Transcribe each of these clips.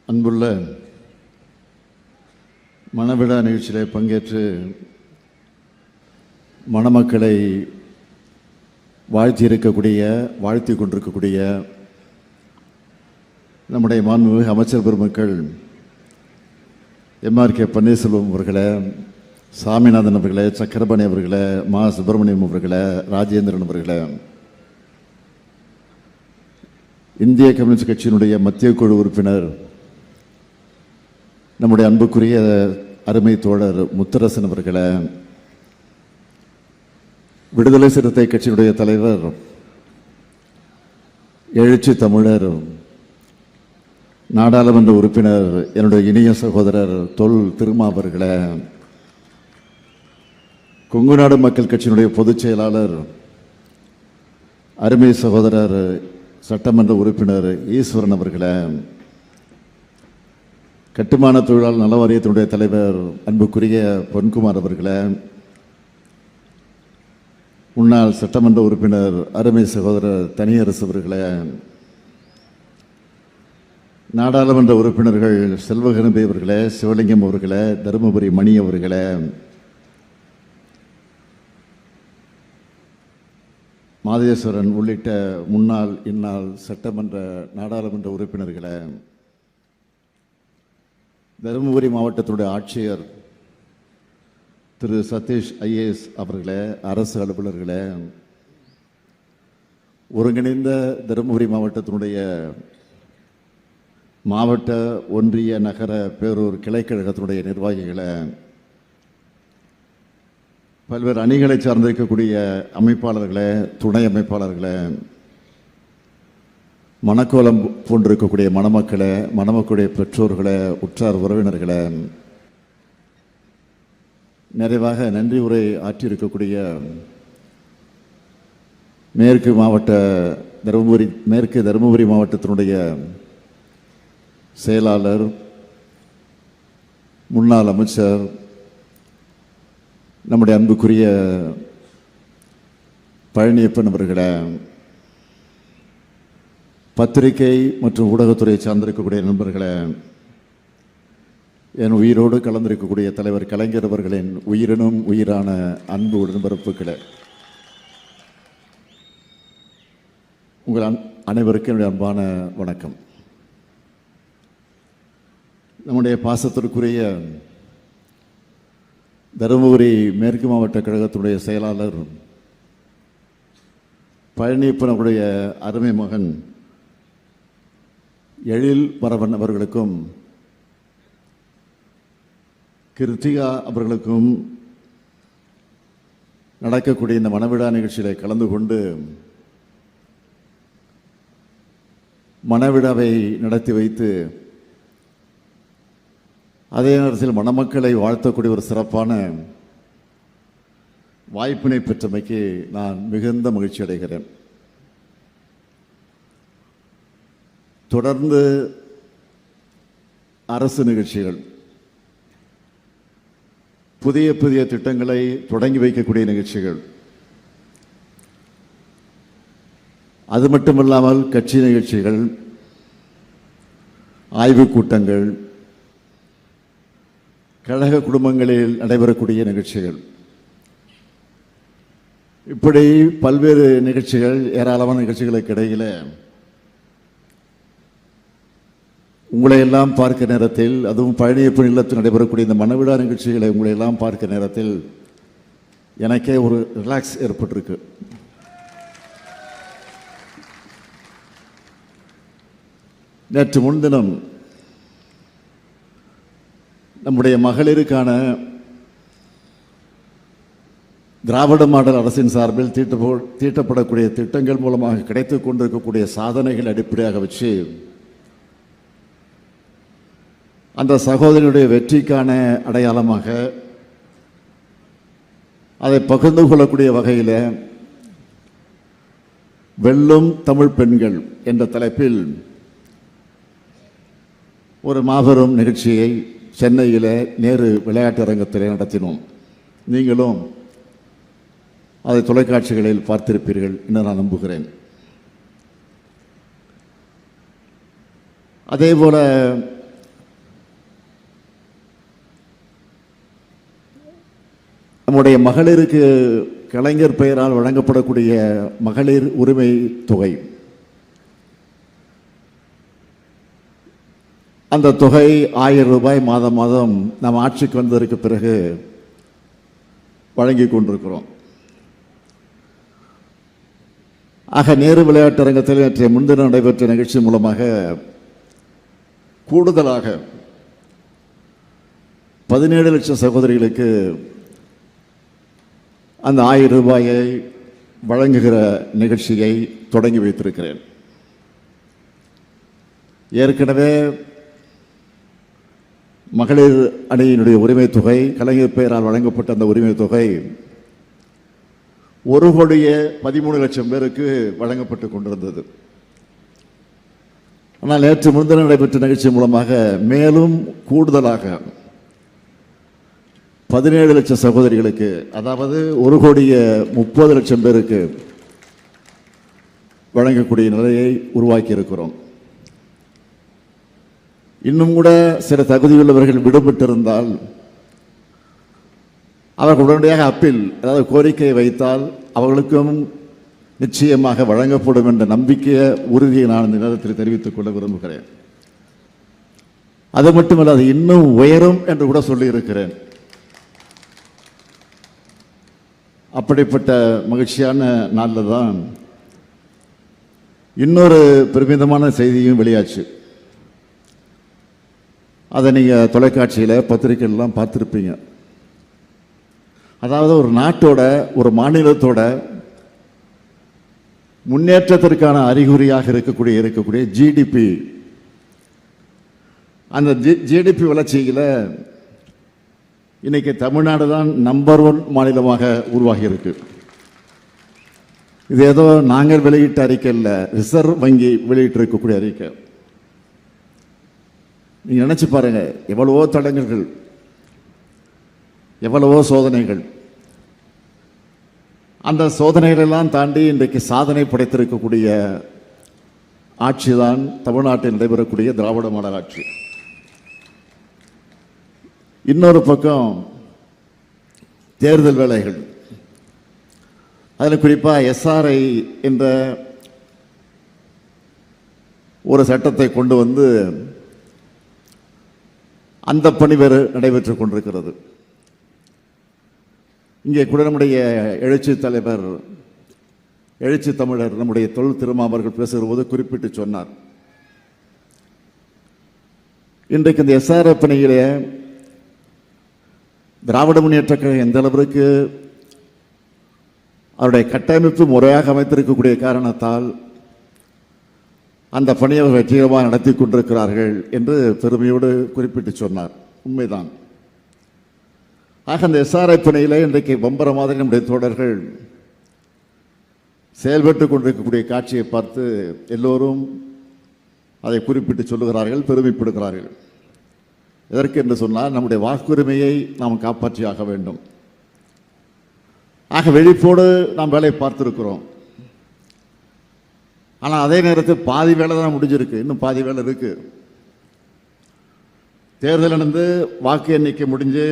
அன்புள்ள மணவிழா நிகழ்ச்சியிலே பங்கேற்று மணமக்களை வாழ்த்தி கொண்டிருக்கக்கூடிய நம்முடைய மாண்புமிகு அமைச்சர் பெருமக்கள் MRK பன்னீர்செல்வம் அவர்களே, சாமிநாதன் அவர்களே, சக்கரபாணி அவர்களே, மா சுப்பிரமணியம் அவர்களே, ராஜேந்திரன் அவர்களே, இந்திய கம்யூனிஸ்ட் கட்சியினுடைய மத்திய குழு உறுப்பினர் நம்முடைய அன்புக்குரிய அருமை தோழர் முத்தரசன் அவர்களே, விடுதலை சிறுத்தை கட்சியினுடைய தலைவர் எழுச்சி தமிழர் நாடாளுமன்ற உறுப்பினர் என்னுடைய இனிய சகோதரர் தொல் திருமா அவர்களே, கொங்கு நாடு மக்கள் கட்சியினுடைய பொதுச் செயலாளர் அருமை சகோதரர் சட்டமன்ற உறுப்பினர் ஈஸ்வரன் அவர்களே, கட்டுமான தொழிலாளர் நல வாரியத்தினுடைய தலைவர் அன்புக்குரிய பொன்குமார் அவர்களே, முன்னாள் சட்டமன்ற உறுப்பினர் அருமை சகோதரர் தனியரசு அவர்களே, நாடாளுமன்ற உறுப்பினர்கள் செல்வகணபதி அவர்களே, சிவலிங்கம் அவர்களே, தருமபுரி மணி அவர்களே, மாதேஸ்வரன் உள்ளிட்ட முன்னாள் இந்நாள் சட்டமன்ற நாடாளுமன்ற உறுப்பினர்களே, தருமபுரி மாவட்டத்தினுடைய ஆட்சியர் திரு சதீஷ் IAS அவர்களே, அரசு அலுவலர்களே, ஒருங்கிணைந்த தருமபுரி மாவட்டத்தினுடைய மாவட்ட ஒன்றிய நகர பேரூர் கிளைக்கழகத்தினுடைய நிர்வாகிகளே, பல்வேறு அணிகளை சார்ந்திருக்கக்கூடிய அமைப்பாளர்களே, துணை அமைப்பாளர்களே, மணக்கோலம் போன்றிருக்கக்கூடிய மணமக்களே, மணமக்களுடைய பெற்றோர்களே, உற்றார் உறவினர்களே, நிறைவாக நன்றி உரை ஆற்றியிருக்கக்கூடிய மேற்கு தருமபுரி மாவட்டத்தினுடைய செயலாளர், முன்னாள் அமைச்சர், நம்முடைய அன்புக்குரிய பழனியப்பன் அவர்களே, பத்திரிகை மற்றும் ஊடகத்துறையை சார்ந்திருக்கக்கூடிய நண்பர்களே, என் உயிரோடு கலந்திருக்கக்கூடிய தலைவர் கலைஞர் அவர்களின் உயிரினும் உயிரான அன்பு உடன்பிறப்புகளே, உங்கள் அனைவருக்கும் என்னுடைய அன்பான வணக்கம். நம்முடைய பாசத்திற்குரிய தருமபுரி மேற்கு மாவட்ட கழகத்தினுடைய செயலாளர் பழனியப்பன் அவருடைய அருமை மகன் எழில் வரவன் அவர்களுக்கும் கிருத்திகா அவர்களுக்கும் நடக்கக்கூடிய இந்த மணவிழா நிகழ்ச்சியிலே கலந்து கொண்டு மணவிழாவை நடத்தி வைத்து அதே நேரத்தில் மணமக்களை வாழ்த்தக்கூடிய ஒரு சிறப்பான வாய்ப்பினை பெற்றமைக்கு நான் மிகுந்த மகிழ்ச்சி அடைகிறேன். தொடர்ந்து அரசு நிகழ்ச்சிகள், புதிய புதிய திட்டங்களை தொடங்கி வைக்கக்கூடிய நிகழ்ச்சிகள், அது மட்டுமல்லாமல் கட்சி நிகழ்ச்சிகள், ஆய்வுக் கூட்டங்கள், கழக குடும்பங்களில் நடைபெறக்கூடிய நிகழ்ச்சிகள், இப்படி பல்வேறு நிகழ்ச்சிகள், ஏராளமான நிகழ்ச்சிகளுக்கு இடையில உங்களை எல்லாம் பார்க்க நேரத்தில், அதுவும் பழனியப்பன் இல்லத்தில் நடைபெறக்கூடிய இந்த மணவிழா நிகழ்ச்சிகளை உங்களை எல்லாம் பார்க்க நேரத்தில் எனக்கே ஒரு ரிலாக்ஸ் ஏற்பட்டிருக்கு. நேற்று முன்தினம் நம்முடைய மகளிருக்கான திராவிட மாடல் அரசின் சார்பில் தீட்டப்படக்கூடிய திட்டங்கள் மூலமாக கிடைத்துக் கொண்டிருக்கக்கூடிய சாதனைகள் அடிப்படையாக வச்சு அந்த சகோதரியுடைய வெற்றிக்கான அடையாளமாக அதை பகிர்ந்து கொள்ளக்கூடிய வகையில் வெல்லும் தமிழ் பெண்கள் என்ற தலைப்பில் ஒரு மாபெரும் நிகழ்ச்சியை சென்னையில் நேரு விளையாட்டு அரங்கத்தில் நடத்தினோம். நீங்களும் அதை தொலைக்காட்சிகளில் பார்த்திருப்பீர்கள் என்று நான் நம்புகிறேன். அதேபோல நம்முடைய மகளிருக்கு கலைஞர் பெயரால் வழங்கப்படக்கூடிய மகளிர் உரிமை தொகை, அந்த தொகை 1000 ரூபாய் மாதம் மாதம் நாம் ஆட்சிக்கு வந்ததற்கு பிறகு வழங்கி கொண்டிருக்கிறோம். ஆக நேரு விளையாட்டரங்கத்தில் நேற்றைய முன்தினம் நடைபெற்ற நிகழ்ச்சி மூலமாக கூடுதலாக 17 லட்சம் சகோதரிகளுக்கு அந்த 1000 ரூபாயை வழங்குகிற நிகழ்ச்சியை தொடங்கி வைத்திருக்கிறேன். ஏற்கனவே மகளிர் அணியினுடைய உரிமை தொகை, கலைஞர் பெயரால் வழங்கப்பட்ட அந்த உரிமை தொகை 1,13,00,000 பேருக்கு வழங்கப்பட்டு கொண்டிருந்தது. ஆனால் நேற்று முன்தினம் நடைபெற்ற நிகழ்ச்சி மூலமாக மேலும் கூடுதலாக 17 லட்சம் சகோதரிகளுக்கு, அதாவது 1,30,00,000 பேருக்கு வழங்கக்கூடிய நிலையை உருவாக்கி இருக்கிறோம். இன்னும் கூட சில தகுதியுள்ளவர்கள் விடுபட்டிருந்தால் அவர்கள் உடனடியாக அப்பீல், அதாவது கோரிக்கையை வைத்தால் அவர்களுக்கும் நிச்சயமாக வழங்கப்படும் என்ற நம்பிக்கையை, உறுதியை நான் இந்த நேரத்தில் தெரிவித்துக் கொள்ள விரும்புகிறேன். அது மட்டுமல்ல, அது இன்னும் உயரும் என்று கூட சொல்லியிருக்கிறேன். அப்படிப்பட்ட மகிழ்ச்சியான நாளில் தான் இன்னொரு பெருமிதமான செய்தியும் வெளியாச்சு. அதை நீங்கள் தொலைக்காட்சியில், பத்திரிகைலாம் பார்த்துருப்பீங்க. அதாவது ஒரு நாட்டோட, ஒரு மாநிலத்தோட முன்னேற்றத்திற்கான அறிகுறியாக இருக்கக்கூடிய ஜிடிபி, அந்த ஜிடிபி வளர்ச்சியில் இன்னைக்கு தமிழ்நாடு தான் நம்பர் 1 மாநிலமாக உருவாகி இருக்கு. இது ஏதோ நாங்கள் வெளியிட்ட அறிக்கை இல்லை, ரிசர்வ் வங்கி வெளியிட்டு இருக்கக்கூடிய அறிக்கை. நீங்க நினைச்சு பாருங்க, எவ்வளவோ தடங்கல்கள், எவ்வளவோ சோதனைகள், அந்த சோதனைகளெல்லாம் தாண்டி இன்றைக்கு சாதனை படைத்திருக்கக்கூடிய ஆட்சி தான் தமிழ்நாட்டில் நடைபெறக்கூடிய திராவிட மாடல் ஆட்சி. இன்னொரு பக்கம் தேர்தல் வேலைகள், அதில் குறிப்பாக எஸ்ஆர்ஐ என்ற ஒரு சட்டத்தை கொண்டு வந்து அந்த பணி வேறு நடைபெற்றுக் கொண்டிருக்கிறது. இங்கே கூட நம்முடைய எழுச்சி தலைவர், எழுச்சி தமிழர் நம்முடைய தொல் திருமாவர்கள் பேசுகிற போது குறிப்பிட்டு சொன்னார், இன்றைக்கு இந்த எஸ்ஆர்ஐ பணியிலே திராவிட முன்னேற்ற கழகம் எந்த அளவிற்கு அவருடைய கட்டமைப்பு முறையாக அமைத்திருக்கக்கூடிய காரணத்தால் அந்த பணியை வெற்றிகரமாக நடத்தி கொண்டிருக்கிறார்கள் என்று பெருமையோடு குறிப்பிட்டு சொன்னார். உண்மைதான். ஆக அந்த எஸ்ஆர்ஐ பணியில் இன்றைக்கு பம்பர மாதிரி நம்முடைய தோழர்கள் செயல்பட்டு கொண்டிருக்கக்கூடிய காட்சியை பார்த்து எல்லோரும் அதை குறிப்பிட்டு சொல்லுகிறார்கள், பெருமைப்படுகிறார்கள். எதற்கு என்று சொன்னால், நம்முடைய வாக்குரிமையை நாம் காப்பாற்றியாக வேண்டும். ஆக விழிப்போடு நாம் வேலையை பார்த்திருக்கிறோம். ஆனால் அதே நேரத்தில் பாதி வேலை தான் முடிஞ்சிருக்கு, இன்னும் பாதி வேலை இருக்கு. தேர்தல் நடந்து வாக்கு எண்ணிக்கை முடிஞ்சு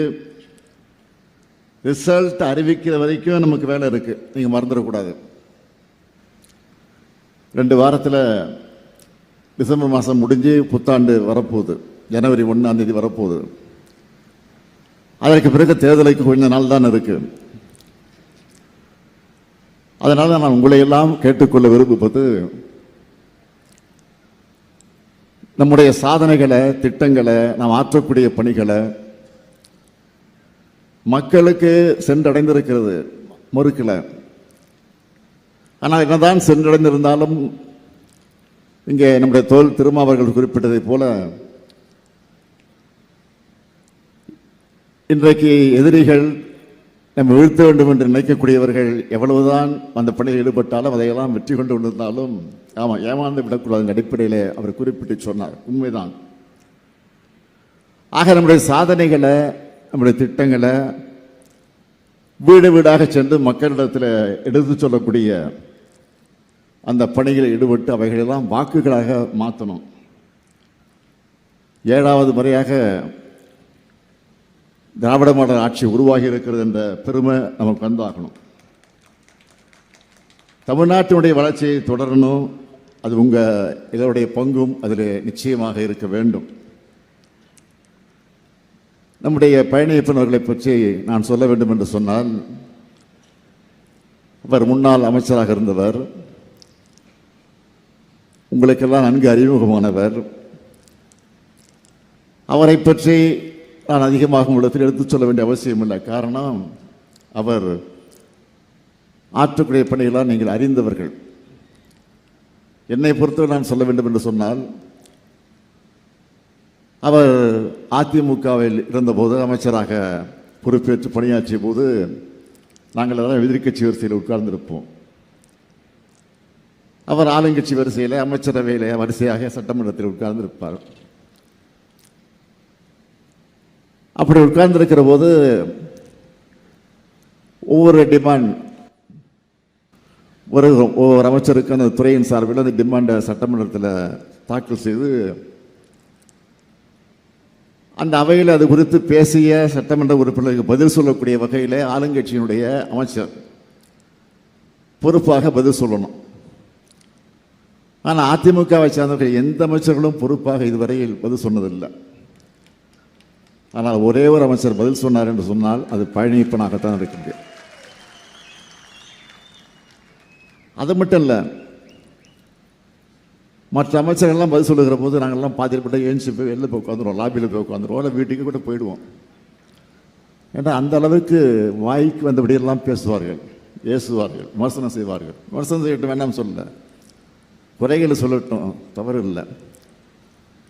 ரிசல்ட் அறிவிக்கிற வரைக்கும் நமக்கு வேலை இருக்கு, நீங்க மறந்துடக்கூடாது. 2 வாரத்தில் டிசம்பர் மாதம் முடிஞ்சு புத்தாண்டு வரப்போகுது, ஜனவரி 1ஆம் தேதி வரப்போகுது. அதற்கு பிறகு தேர்தலுக்கு கொஞ்ச நாள் தான் இருக்கு. அதனால நான் உங்களை எல்லாம் கேட்டுக்கொள்ள விரும்புவது, நம்முடைய சாதனைகளை, திட்டங்களை, நாம் ஆற்றக்கூடிய பணிகளை மக்களுக்கு சென்றடைந்திருக்கிறது, மறுக்கல. ஆனால் என்னதான் சென்றடைந்திருந்தாலும் இங்கே நம்முடைய தோல் திருமாவர்கள் குறிப்பிட்டதை போல இன்றைக்கு எதிரிகள் நம்ம வீழ்த்த வேண்டும் என்று நினைக்கக்கூடியவர்கள் எவ்வளவுதான் அந்த பணியில் ஈடுபட்டாலும் அதையெல்லாம் வெற்றி கொண்டு கொண்டிருந்தாலும் ஆமாம், ஏமாந்து விடக்கூடாது அடிப்படையில் அவர் குறிப்பிட்டு சொன்னார். உண்மைதான். ஆக நம்முடைய சாதனைகளை, நம்முடைய திட்டங்களை வீடு வீடாக சென்று மக்களிடத்தில் எடுத்து சொல்லக்கூடிய அந்த பணிகளில் ஈடுபட்டு அவைகளெல்லாம் வாக்குகளாக மாற்றணும். 7வது முறையாக திராவிட மாடல் ஆட்சி உருவாகி இருக்கிறது என்ற பெருமை நமக்கு வந்தாகணும். தமிழ்நாட்டினுடைய வளர்ச்சியை தொடரணும். அது இதனுடைய பங்கும் அதில் நிச்சயமாக இருக்க வேண்டும். நம்முடைய பழனியப்பன் அவர்களை பற்றி நான் சொல்ல வேண்டும் என்று சொன்னால், அவர் முன்னாள் அமைச்சராக இருந்தவர், உங்களுக்கெல்லாம் நன்கு அறிமுகமானவர். அவரை பற்றி நான் அதிகமாக உங்களிடத்தில் எடுத்துச் சொல்ல வேண்டிய அவசியம் இல்லை. காரணம், அவர் ஆற்றக்கூடிய பணிகளால் நீங்கள் அறிந்தவர்கள். என்னை பொறுத்தவரை நான் சொல்ல வேண்டும் என்று சொன்னால், அவர் அதிமுகவில் இருந்தபோது அமைச்சராக பொறுப்பேற்று பணியாற்றிய போது நாங்கள் எல்லாம் எதிர்க்கட்சி வரிசையில் உட்கார்ந்திருப்போம். அவர் ஆளுங்கட்சி வரிசையில், அமைச்சரவையில் வரிசையாக சட்டமன்றத்தில் உட்கார்ந்திருப்பார். அப்படி உட்கார்ந்திருக்கிற போது ஒவ்வொரு டிமாண்ட் ஒவ்வொரு அமைச்சருக்கு அந்த துறையின் சார்பில் அந்த டிமாண்டை சட்டமன்றத்தில் தாக்கல் செய்து அந்த அவையில் அது குறித்து பேசிய சட்டமன்ற உறுப்பினருக்கு பதில் சொல்லக்கூடிய வகையில் ஆளுங்கட்சியினுடைய அமைச்சர் பொறுப்பாக பதில் சொல்லணும். ஆனால் அதிமுகவை சார்ந்தவர்கள் எந்த அமைச்சர்களும் பொறுப்பாக இதுவரையில் பதில் சொன்னதில்லை. ஆனால் ஒரே ஒரு அமைச்சர் பதில் சொன்னார் என்று சொன்னால் அது பழனியப்பனாகத்தான் இருக்கிறது. அது மட்டும் இல்லை, மற்ற அமைச்சர்கள்லாம் பதில் சொல்லுகிற போது நாங்கள்லாம் பாதிக்கப்பட்ட ஏஞ்சி போய் வெளில போய் உட்காந்துருவோம், லாபியில் போய் உட்காந்துருவோம், இல்லை வீட்டுக்கு கூட போயிடுவோம். ஏன்னா அந்த அளவுக்கு வாய்க்கு வந்தபடியெல்லாம் பேசுவார்கள், ஏசுவார்கள், விமர்சனம் செய்வார்கள். விமர்சனம் செய்யட்டும், வேண்டாம் சொல்ல, குறைகளை சொல்லட்டும், தவறு இல்லை.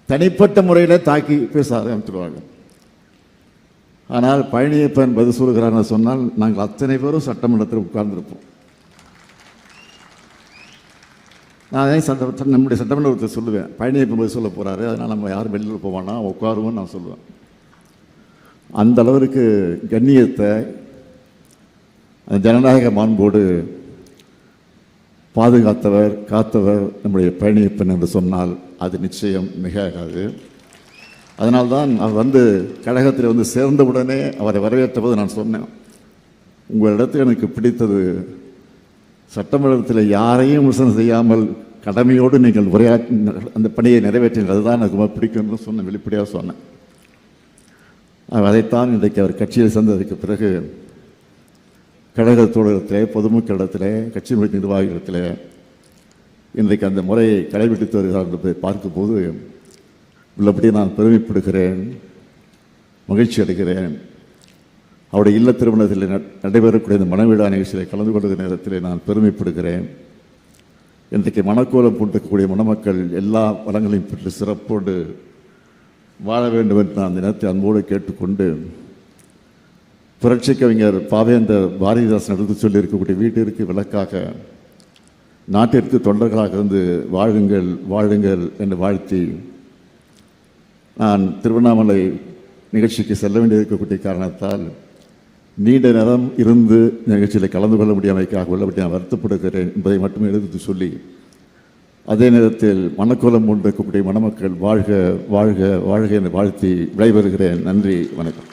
தனிப்பட்ட முறையில் தாக்கி பேச ஆரம்பித்துடுவார்கள். ஆனால் பழனியப்பன் பதில் சொல்கிறார்னு சொன்னால் நாங்கள் அத்தனை பேரும் சட்டமன்றத்தில் உட்கார்ந்திருப்போம். நான் நம்முடைய சட்டமன்றத்தை சொல்லுவேன், பழனியப்பன் பதில் சொல்ல போகிறாரு, அதனால் நம்ம யாரும் வெளியில் போவானா உட்காருவோன்னு நான் சொல்லுவேன். அந்த அளவிற்கு கண்ணியத்தை அந்த ஜனநாயக மாண்போடு பாதுகாத்தவர், காத்தவர் நம்முடைய பழனியப்பன் என்று சொன்னால் அது நிச்சயம் மிகாது. அதனால்தான் அவர் கழகத்தில் சேர்ந்தவுடனே அவரை வரவேற்ற போது நான் சொன்னேன், உங்களிடத்தில் எனக்கு பிடித்தது சட்டமன்றத்தில் யாரையும் விமர்சனம் செய்யாமல் கடமையோடு நீங்கள் உரையாற்றி அந்த பணியை நிறைவேற்றினீர்கள், அதுதான் எனக்கு ரொம்ப பிடிக்கும்னு சொன்னேன், வெளிப்படையாக சொன்னேன். அதைத்தான் இன்றைக்கு அவர் கட்சியில் சேர்ந்ததற்கு பிறகு கழக தோழகத்திலே, பொதுமக்களிடத்திலே, கட்சி நிர்வாகிகளிடத்திலே இன்றைக்கு அந்த முறையை கடைபிடித்து வருகிறார் என்பதை பார்க்கும்போது உள்ளபடி நான் பெருமைப்படுகிறேன், மகிழ்ச்சி அடைகிறேன். அவருடைய இல்ல திருமணத்தில் நடைபெறக்கூடிய இந்த மணவிழா நிகழ்ச்சியில் கலந்து கொள்கிற நேரத்தில் நான் பெருமைப்படுகிறேன். இன்றைக்கு மணக்கோலம் பூட்டக்கூடிய மணமக்கள் எல்லா வளங்களையும் பெற்று சிறப்போடு வாழ வேண்டும் என்று நான் அந்த நேரத்தை அன்போடு கேட்டுக்கொண்டு, புரட்சி கவிஞர் பாவேந்தர் பாரதிதாசன் எடுத்து சொல்லி இருக்கக்கூடிய வீட்டிற்கு விளக்காக நாட்டிற்கு தொண்டர்களாக இருந்து வாழுங்கள் வாழுங்கள் என்று வாழ்த்தி நான் திருவண்ணாமலை நிகழ்ச்சிக்கு செல்ல வேண்டியிருக்கக்கூடிய காரணத்தால் நீண்ட நேரம் இருந்து நிகழ்ச்சியில் கலந்து கொள்ள முடியாமைக்காக உள்ளபடி நான் வருத்தப்படுகிறேன் என்பதை மட்டுமே எடுத்து சொல்லி, அதே நேரத்தில் மணக்கோலம் கொண்டிருக்கக்கூடிய மணமக்கள் வாழ்க வாழ்க வாழ்க என்று வாழ்த்தி விடைபெறுகிறேன். நன்றி, வணக்கம்.